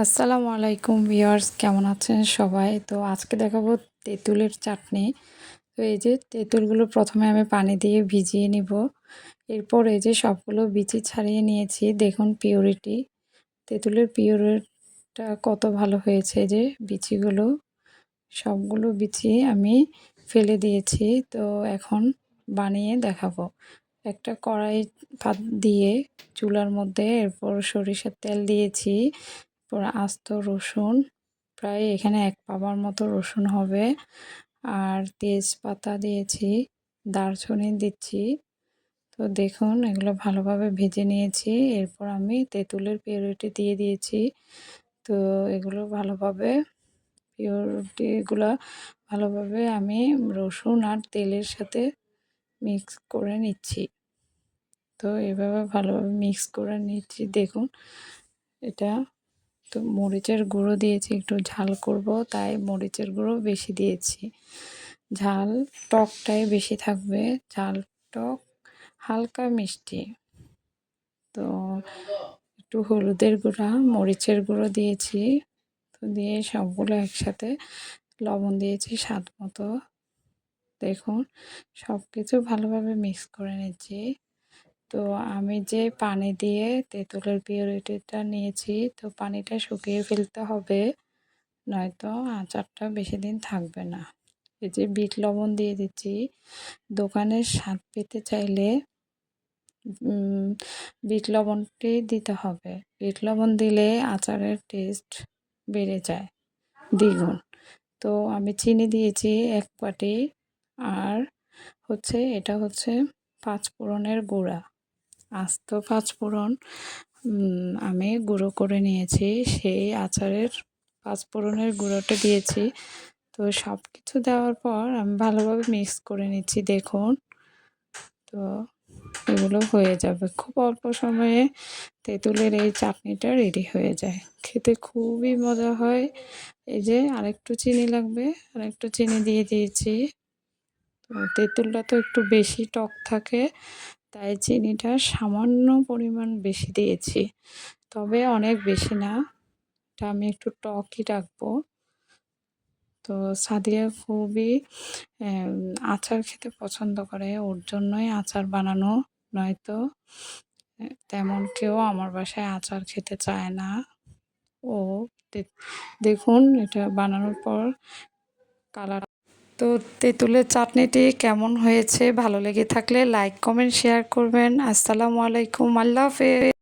আসসালামু আলাইকুম ভিউয়ার্স, কেমন আছেন সবাই? তো আজকে দেখাবো তেঁতুলের চাটনি। তো এই যে তেঁতুলগুলো প্রথমে আমি পানি দিয়ে ভিজিয়ে নিব। এরপর এই যে সবগুলো বিচি ছাড়িয়ে নিয়েছি। দেখুন পিউরিটি, তেঁতুলের পিউরিটা কত ভালো হয়েছে। যে বিচিগুলো, সবগুলো বিচি আমি ফেলে দিয়েছি। তো এখন বানিয়ে দেখাবো। একটা কড়াই পাত দিয়ে চুলার মধ্যে, এরপর সরিষার তেল দিয়েছি। এরপর আস্ত রসুন, প্রায় এখানে 1 পাবার মতো রসুন হবে। আর তেজপাতা দিয়েছি, দারচিনি দিচ্ছি। তো দেখুন এগুলো ভালোভাবে ভেজে নিয়েছি। এরপর আমি তেঁতুলের পিউরিটি দিয়ে দিয়েছি। তো এগুলো ভালোভাবে, পিউরিটিগুলো ভালোভাবে আমি রসুন আর তেলের সাথে মিক্স করে নিচ্ছি। তো এভাবে ভালোভাবে মিক্স করে নিচ্ছি। দেখুন এটা, তো মরিচের গুঁড়ো দিয়েছি, একটু ঝাল করব তাই মরিচের গুঁড়ো বেশি দিয়েছি। ঝাল টকটাই বেশি থাকবে, ঝাল টক হালকা মিষ্টি। তো একটু হলুদের গুঁড়া, মরিচের গুঁড়ো দিয়েছি। তো দিয়ে সবগুলো একসাথে, লবণ দিয়েছি স্বাদ মতো। দেখুন সব কিছু ভালোভাবে মিক্স করে নিচ্ছি। তো আমি যে পানি দিয়ে তেঁতুলের পিউরিটিটা নিয়েছি, তো পানিটা শুকিয়ে ফেলতে হবে, নয়তো আচারটা বেশি দিন থাকবে না। এই যে বিট লবণ দিয়ে দিচ্ছি। দোকানের স্বাদ পেতে চাইলে বিট লবণটি দিতে হবে। বিট লবণ দিলে আচারের টেস্ট বেড়ে যায় দ্বিগুণ। তো আমি চিনি দিয়েছি 1 বাটি। আর এটা হচ্ছে 5 ফোড়নের গুঁড়া, আস্ত 5 ফোড়ন আমি গুঁড়ো করে নিয়েছি। সেই আচারের 5 ফোড়নের গুঁড়োটা দিয়েছি। তো সব কিছু দেওয়ার পর আমি ভালোভাবে মিক্স করে নিচ্ছি। দেখুন, তো এগুলো হয়ে যাবে খুব অল্প সময়ে। তেঁতুলের এই চাটনিটা রেডি হয়ে যায়, খেতে খুবই মজা হয়। এই যে আরেকটু চিনি লাগবে, আরেকটু চিনি দিয়ে দিয়েছি। তো তেঁতুলটা তো একটু বেশি টক থাকে, তাই চিনিটা সামান্য পরিমাণ বেশি দিয়েছি, তবে অনেক বেশি না। এটা আমি একটু টকই রাখবো। তো সাদিয়া খুবই আচার খেতে পছন্দ করে, ওর জন্যই আচার বানানো, নয়তো তেমন কেউ আমার বাসায় আচার খেতে চায় না। ও দেখুন এটা বানানোর পর কালার। তো তেঁতুলের চাটনিটি কেমন হয়েছে, ভালো লেগে থাকলে লাইক কমেন্ট শেয়ার করবেন। আসসালামু আলাইকুম, আল্লাহ হাফেজ।